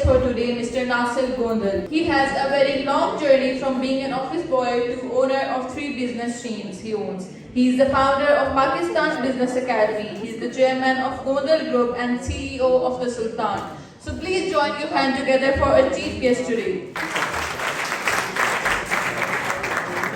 for today, Mr. Nasir Gondal. He has a very long journey from being an office boy to owner of 3 business chains he owns. He is the founder of Pakistan Business Academy. He is the chairman of Gondal Group and CEO of the Sultan. So please join your hand together for our chief guest today.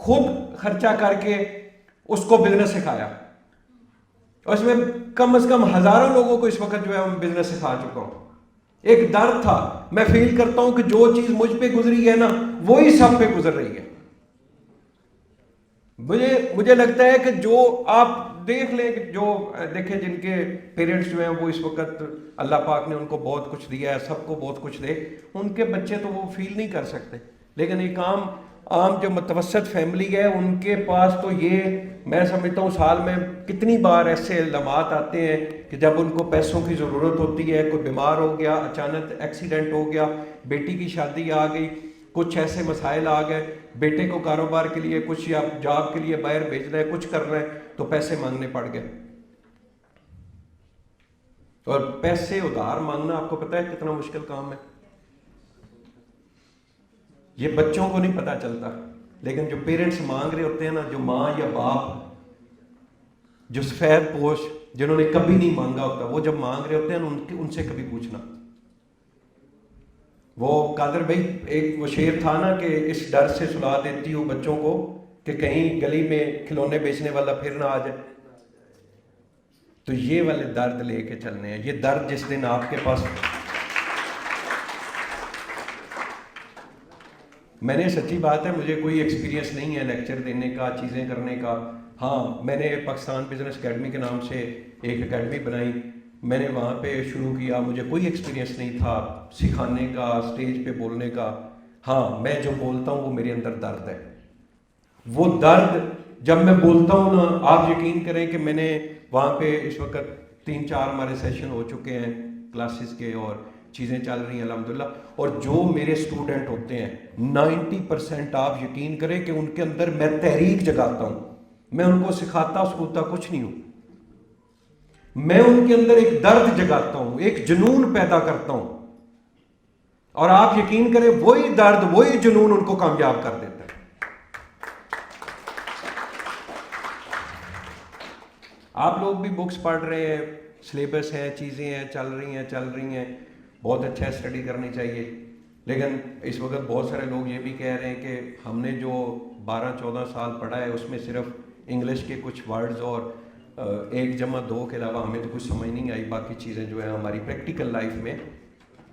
خود خرچہ کر کے اس کو business سکھایا، اور اس میں کم از کم ہزاروں لوگوں کو اس وقت جو ہے میں بزنس سکھا چکا ہوں۔ ایک درد تھا، میں فیل کرتا ہوں کہ جو چیز مجھ پہ گزری ہے نا وہی سب پہ گزر رہی ہے۔ مجھے لگتا ہے کہ جو آپ دیکھ لیں کہ جو دیکھیں جن کے پیرنٹس جو ہیں وہ اس وقت اللہ پاک نے ان کو بہت کچھ دیا ہے، سب کو بہت کچھ دے، ان کے بچے تو وہ فیل نہیں کر سکتے، لیکن ایک عام جو متوسط فیملی ہے ان کے پاس تو یہ میں سمجھتا ہوں سال میں کتنی بار ایسے لمحات آتے ہیں کہ جب ان کو پیسوں کی ضرورت ہوتی ہے، کوئی بیمار ہو گیا، اچانک ایکسیڈنٹ ہو گیا، بیٹی کی شادی آ گئی، کچھ ایسے مسائل آ گئے، بیٹے کو کاروبار کے لیے کچھ یا جاب کے لیے باہر بھیجنا ہے، کچھ کرنا ہے تو پیسے مانگنے پڑ گئے۔ اور پیسے ادھار مانگنا آپ کو پتہ ہے کتنا مشکل کام ہے؟ یہ بچوں کو نہیں پتہ چلتا، لیکن جو پیرنٹس مانگ رہے ہوتے ہیں نا، جو ماں یا باپ جو سفید پوش جنہوں نے کبھی نہیں مانگا ہوتا، وہ جب مانگ رہے ہوتے ہیں ان سے کبھی پوچھنا۔ وہ قادر بھائی ایک وہ شعر تھا نا کہ اس ڈر سے سلا دیتی ہوں بچوں کو کہ کہیں گلی میں کھلونے بیچنے والا پھر نہ آ جائے۔ تو یہ والے درد لے کے چلنے ہیں، یہ درد جس دن آپ کے پاس، میں نے سچی بات ہے مجھے کوئی ایکسپیرینس نہیں ہے لیکچر دینے کا، چیزیں کرنے کا۔ ہاں میں نے پاکستان بزنس اکیڈمی کے نام سے ایک اکیڈمی بنائی، میں نے وہاں پہ شروع کیا، مجھے کوئی ایکسپیرینس نہیں تھا سکھانے کا، اسٹیج پہ بولنے کا۔ ہاں میں جو بولتا ہوں وہ میرے اندر درد ہے، وہ درد جب میں بولتا ہوں نا، آپ یقین کریں کہ میں نے وہاں پہ اس وقت 3-4 ہمارے سیشن ہو چکے ہیں کلاسز کے، اور چیزیں چل رہی ہیں الحمدللہ، اور جو میرے اسٹوڈنٹ ہوتے ہیں 90% آپ یقین کریں کہ ان کے اندر میں تحریک جگاتا ہوں، میں ان کو سکھاتا سکھوتا کچھ نہیں ہوں، میں ان کے اندر ایک درد جگاتا ہوں، ایک جنون پیدا کرتا ہوں، اور آپ یقین کریں وہی درد وہی جنون ان کو کامیاب کر دیتا ہے۔ آپ لوگ بھی بکس پڑھ رہے ہیں، سلیبس ہیں، چیزیں ہیں، چل رہی ہیں، بہت اچھا اسٹڈی کرنی چاہیے، لیکن اس وقت بہت سارے لوگ یہ بھی کہہ رہے ہیں کہ ہم نے جو 12-14 سال پڑھا ہے اس میں صرف انگلش کے کچھ ورڈز اور 1+2 کے علاوہ ہمیں تو کچھ سمجھ نہیں آئی، باقی چیزیں جو ہیں ہماری پریکٹیکل لائف میں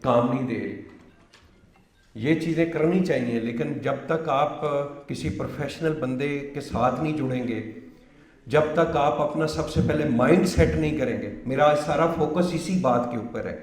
کام نہیں دے رہی۔ یہ چیزیں کرنی چاہیے، لیکن جب تک آپ کسی پروفیشنل بندے کے ساتھ نہیں جڑیں گے، جب تک آپ اپنا سب سے پہلے مائنڈ سیٹ نہیں کریں گے، میرا سارا فوکس اسی بات کے اوپر ہے۔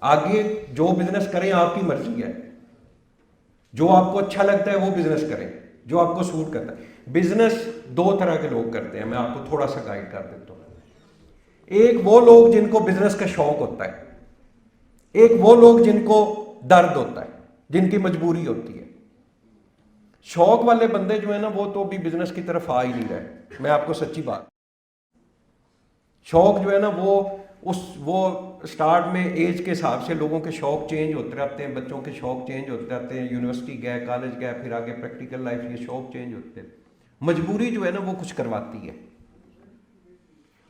آگے جو بزنس کریں آپ کی مرضی ہے، جو آپ کو اچھا لگتا ہے وہ بزنس کریں، جو آپ کو سوٹ کرتا ہے۔ بزنس 2 طرح کے لوگ کرتے ہیں، میں آپ کو تھوڑا سا گائیڈ کر دیتا ہوں۔ ایک وہ لوگ جن کو بزنس کا شوق ہوتا ہے، ایک وہ لوگ جن کو درد ہوتا ہے، جن کی مجبوری ہوتی ہے۔ شوق والے بندے جو ہیں نا وہ تو بھی بزنس کی طرف آ ہی نہیں رہے، میں آپ کو سچی بات، شوق جو ہے نا وہ سٹارٹ میں ایج کے حساب سے لوگوں کے شوق چینج ہوتے رہتے ہیں، بچوں کے شوق چینج ہوتے رہتے ہیں، یونیورسٹی گئے، کالج گئے، پھر آگے پریکٹیکل لائف یہ شوق چینج ہوتے ہیں۔ مجبوری جو ہے نا وہ کچھ کرواتی ہے،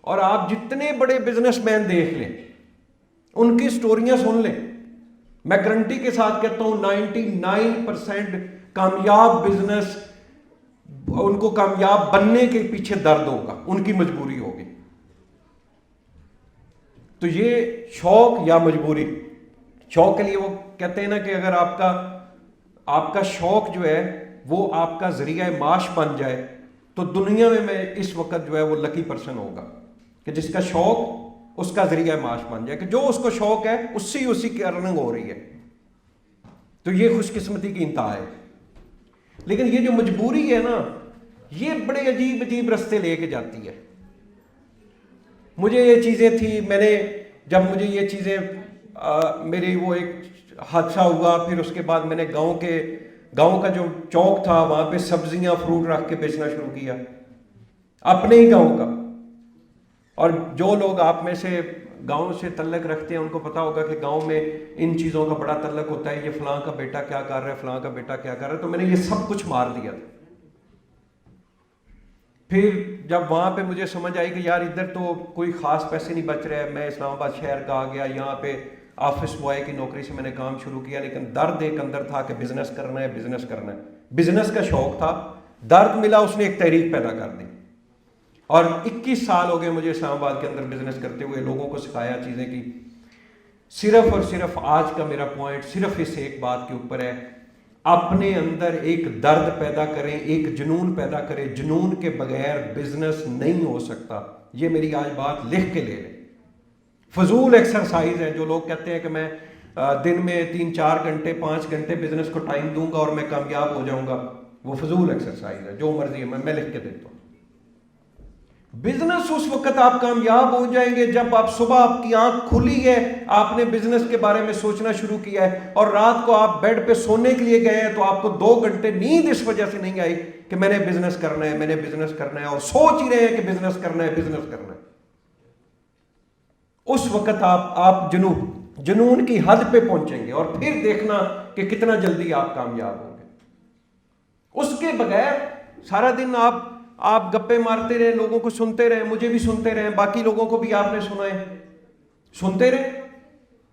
اور آپ جتنے بڑے بزنس مین دیکھ لیں، ان کی سٹوریاں سن لیں، میں گارنٹی کے ساتھ کہتا ہوں 99% کامیاب بزنس ان کو کامیاب بننے کے پیچھے درد ہوگا، ان کی مجبوری ہوگی۔ تو یہ شوق یا مجبوری، شوق کے لیے وہ کہتے ہیں نا کہ اگر آپ کا شوق جو ہے وہ آپ کا ذریعہ معاش بن جائے تو دنیا میں اس وقت جو ہے وہ لکی پرسن ہوگا کہ جس کا شوق اس کا ذریعہ معاش بن جائے، کہ جو اس کو شوق ہے اسی کی ارننگ ہو رہی ہے، تو یہ خوش قسمتی کی انتہا ہے۔ لیکن یہ جو مجبوری ہے نا یہ بڑے عجیب رستے لے کے جاتی ہے۔ مجھے یہ چیزیں تھی، میں نے جب مجھے یہ چیزیں میری وہ ایک حادثہ ہوا، پھر اس کے بعد میں نے گاؤں کا جو چوک تھا وہاں پہ سبزیاں فروٹ رکھ کے بیچنا شروع کیا، اپنے ہی گاؤں کا۔ اور جو لوگ آپ میں سے گاؤں سے تعلق رکھتے ہیں ان کو پتا ہوگا کہ گاؤں میں ان چیزوں کا بڑا تعلق ہوتا ہے، یہ فلاں کا بیٹا کیا کر رہا ہے، فلاں کا بیٹا کیا کر رہا ہے، تو میں نے یہ سب کچھ مار دیا تھا۔ پھر جب وہاں پہ مجھے سمجھ آئی کہ یار ادھر تو کوئی خاص پیسے نہیں بچ رہے، میں اسلام آباد شہر کا آ گیا، یہاں پہ آفس بوائے کی نوکری سے میں نے کام شروع کیا، لیکن درد ایک اندر تھا کہ بزنس کرنا ہے۔ بزنس کا شوق تھا، درد ملا, اس نے ایک تحریک پیدا کر دی. اور 21 سال ہو گئے مجھے اسلام آباد کے اندر بزنس کرتے ہوئے, لوگوں کو سکھایا, چیزیں کی. صرف اور صرف آج کا میرا پوائنٹ صرف اس ایک بات کے اوپر ہے, اپنے اندر ایک درد پیدا کریں, ایک جنون پیدا کریں. جنون کے بغیر بزنس نہیں ہو سکتا. یہ میری آج بات لکھ کے لے لیں. فضول ایکسرسائز ہے جو لوگ کہتے ہیں کہ میں دن میں 3-4 گھنٹے 5 گھنٹے بزنس کو ٹائم دوں گا اور میں کامیاب ہو جاؤں گا. وہ فضول ایکسرسائز ہے, جو مرضی ہے. میں لکھ کے دیتا ہوں. بزنس اس وقت آپ کامیاب ہو جائیں گے جب آپ صبح, آپ کی آنکھ کھلی ہے, آپ نے بزنس کے بارے میں سوچنا شروع کیا ہے, اور رات کو آپ بیڈ پہ سونے کے لیے گئے ہیں تو آپ کو 2 گھنٹے نیند اس وجہ سے نہیں آئی کہ میں نے بزنس کرنا ہے, میں نے بزنس کرنا ہے, اور سوچ ہی رہے ہیں کہ بزنس کرنا ہے, بزنس کرنا ہے. اس وقت آپ جنون کی حد پہ پہنچیں گے, اور پھر دیکھنا کہ کتنا جلدی آپ کامیاب ہوں گے. اس کے بغیر سارا دن آپ گپے مارتے رہیں, لوگوں کو سنتے رہیں, مجھے بھی سنتے رہیں, باقی لوگوں کو بھی آپ نے سنائے, سنتے رہیں.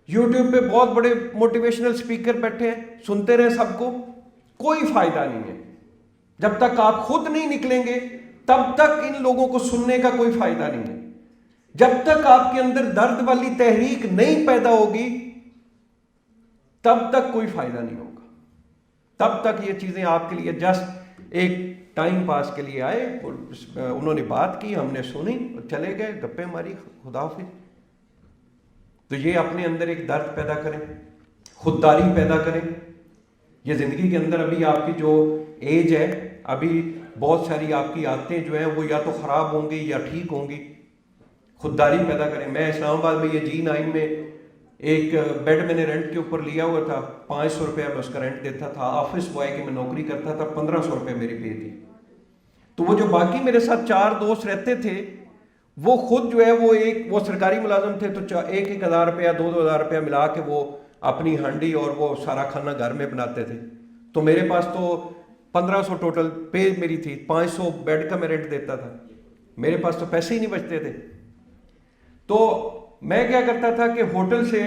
یوٹیوب پہ بہت بڑے موٹیویشنل اسپیکر بیٹھے ہیں, سنتے رہیں سب کو, کوئی فائدہ نہیں ہے. جب تک آپ خود نہیں نکلیں گے تب تک ان لوگوں کو سننے کا کوئی فائدہ نہیں ہے. جب تک آپ کے اندر درد والی تحریک نہیں پیدا ہوگی تب تک کوئی فائدہ نہیں ہوگا. تب تک یہ چیزیں آپ کے لیے جسٹ ایک ٹائم پاس کے لیے آئے, انہوں نے بات کی, ہم نے سنی, چلے گئے, گپے ماری, خدا حافظ. تو یہ اپنے اندر ایک درد پیدا کریں, خودداری پیدا کریں. یہ زندگی کے اندر ابھی آپ کی جو ایج ہے, ابھی بہت ساری آپ کی عادتیں جو ہیں وہ یا تو خراب ہوں گی یا ٹھیک ہوں گی. خودداری پیدا کریں. میں اسلام آباد میں یہ G9 میں ایک بیڈ میں نے رینٹ کے اوپر لیا ہوا تھا, 500 روپیہ میں اس کا رینٹ دیتا تھا. آفس بوائے کی میں نوکری کرتا تھا, 1500 روپے میری پے تھی. تو وہ جو باقی میرے ساتھ 4 دوست رہتے تھے وہ خود جو ہے وہ سرکاری ملازم تھے, تو 1,000 روپیہ 2,000 روپیہ ملا کے وہ اپنی ہانڈی اور وہ سارا کھانا گھر میں بناتے تھے. تو میرے پاس تو 1500 ٹوٹل پے میری تھی, 500 بیڈ کا میں رینٹ دیتا تھا. میرے پاس تو پیسے ہی نہیں بچتے تھے. تو میں کیا کرتا تھا کہ ہوٹل سے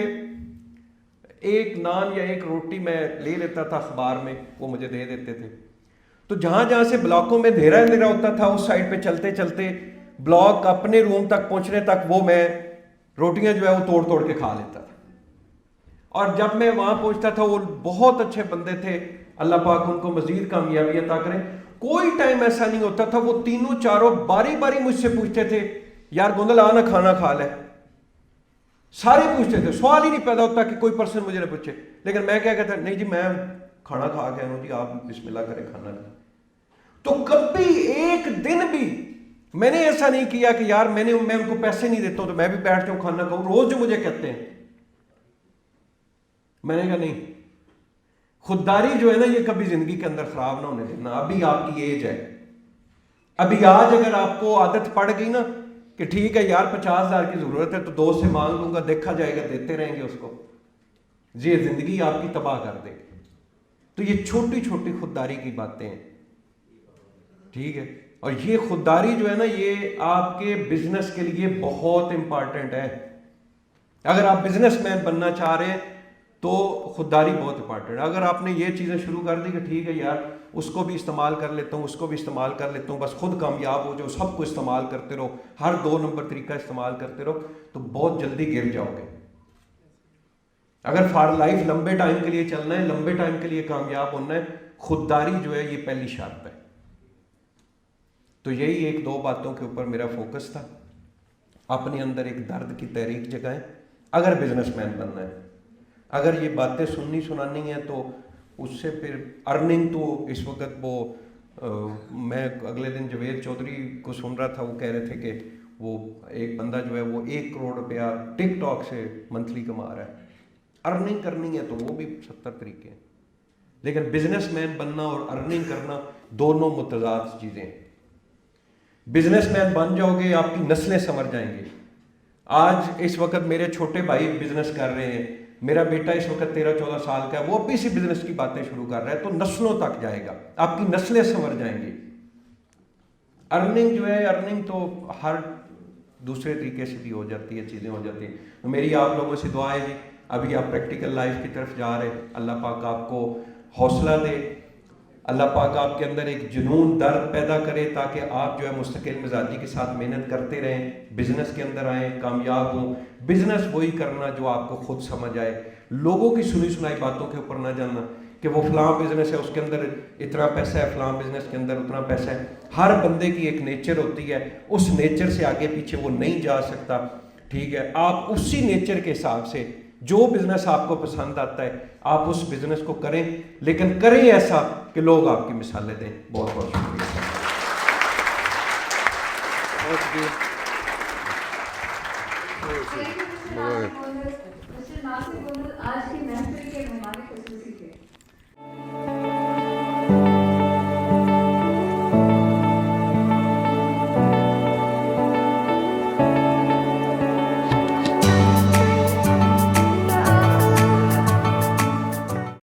ایک نان یا ایک روٹی میں لے لیتا تھا اخبار میں, وہ مجھے دے دیتے تھے. تو جہاں سے بلاکوں میں اندھیرا ہوتا تھا اس سائڈ پہ چلتے چلتے بلاک اپنے روم تک پہنچنے تک وہ میں روٹیاں جو ہے وہ توڑ توڑ کے کھا لیتا تھا. اور جب میں وہاں پہنچتا تھا, وہ بہت اچھے بندے تھے, اللہ پاک ان کو مزید کامیابی عطا کریں. کوئی ٹائم ایسا نہیں ہوتا تھا, وہ تینوں چاروں باری باری مجھ سے پوچھتے تھے, یار گوندل آنا کھانا کھا لے. سارے پوچھتے تھے, سوال ہی نہیں پیدا ہوتا کہ کوئی پرسن مجھے نہ پوچھے. لیکن میں کیا کہتا, نہیں جی میں کھانا کھا کے آؤں جی, آپ بسم اللہ کریں کھانا کھائیں. تو کبھی ایک دن بھی میں نے ایسا نہیں کیا کہ یار میں ان کو پیسے نہیں دیتا ہوں تو میں بھی بیٹھ جاؤں کھانا کھاؤں. روز جو مجھے کہتے ہیں, میں نے کہا نہیں, خودداری جو ہے نا یہ کبھی زندگی کے اندر خراب نہ ہونے دینا. ابھی آپ کی ایج ہے, ابھی آج اگر آپ کو عادت پڑ گئی نا کہ ٹھیک ہے یار 50,000 کی ضرورت ہے تو دوست سے مانگ لوں گا, دیکھا جائے گا, دیتے رہیں گے اس کو, یہ زندگی آپ کی تباہ کر دے گی. تو یہ چھوٹی چھوٹی خودداری کی باتیں ہیں, ٹھیک ہے. اور یہ خودداری جو ہے نا یہ آپ کے بزنس کے لیے بہت امپارٹنٹ ہے. اگر آپ بزنس مین بننا چاہ رہے ہیں تو خودداری بہت امپارٹنٹ ہے. اگر آپ نے یہ چیزیں شروع کر دی کہ ٹھیک ہے یار اس کو بھی استعمال کر لیتا ہوں, اس کو بھی استعمال کر لیتا ہوں, بس خود کامیاب ہو جاؤ, سب کو استعمال کرتے رہو, ہر 2 نمبر طریقہ استعمال کرتے رہو, تو بہت جلدی گر جاؤ گے. اگر فار لائف لمبے ٹائم کے لیے چلنا ہے, لمبے ٹائم کے لیے کامیاب ہونا ہے, خودداری جو ہے یہ پہلی شرط ہے. تو یہی 1-2 باتوں کے اوپر میرا فوکس تھا. اپنے اندر ایک درد کی تحریک جگائیں اگر بزنس مین بننا ہے. اگر یہ باتیں سننی سنانی ہیں تو اس سے پھر ارننگ تو اس وقت وہ میں اگلے دن جوید چودھری کو سن رہا تھا, وہ کہہ رہے تھے کہ وہ ایک بندہ جو ہے وہ 1 کروڑ روپیہ ٹک ٹاک سے منتھلی کما رہا ہے. ارننگ کرنی ہے تو وہ بھی 70 طریقے ہیں, لیکن بزنس مین بننا اور ارننگ کرنا دونوں متضاد چیزیں ہیں. بزنس مین بن جاؤ گے آپ کی نسلیں سنور جائیں گی. آج اس وقت میرے چھوٹے بھائی بزنس کر رہے ہیں, میرا بیٹا اس وقت 13-14 سال کا ہے, وہ اب اسی بزنس کی باتیں شروع کر رہا ہے, تو نسلوں تک جائے گا, آپ کی نسلیں سنور جائیں گی. ارننگ جو ہے, ارننگ تو ہر دوسرے طریقے سے بھی ہو جاتی ہے, چیزیں ہو جاتی ہیں. میری آپ لوگوں سے دعا ہے جی, ابھی آپ پریکٹیکل لائف کی طرف جا رہے, اللہ پاک آپ کو حوصلہ دے, اللہ پاک آپ کے اندر ایک جنون درد پیدا کرے تاکہ آپ جو ہے مستقل مزاجی کے ساتھ محنت کرتے رہیں, بزنس کے اندر آئیں, کامیاب ہوں. بزنس وہی کرنا جو آپ کو خود سمجھ آئے, لوگوں کی سنی سنائی باتوں کے اوپر نہ جاننا کہ وہ فلاں بزنس ہے اس کے اندر اتنا پیسہ ہے, فلاں بزنس کے اندر اتنا پیسہ ہے. ہر بندے کی ایک نیچر ہوتی ہے, اس نیچر سے آگے پیچھے وہ نہیں جا سکتا. ٹھیک ہے, آپ اسی نیچر کے حساب سے جو بزنس آپ کو پسند آتا ہے آپ اس بزنس کو کریں, لیکن کریں ایسا کہ لوگ آپ کی مثالیں دیں. بہت بہت شکریہ. Mr. Nasir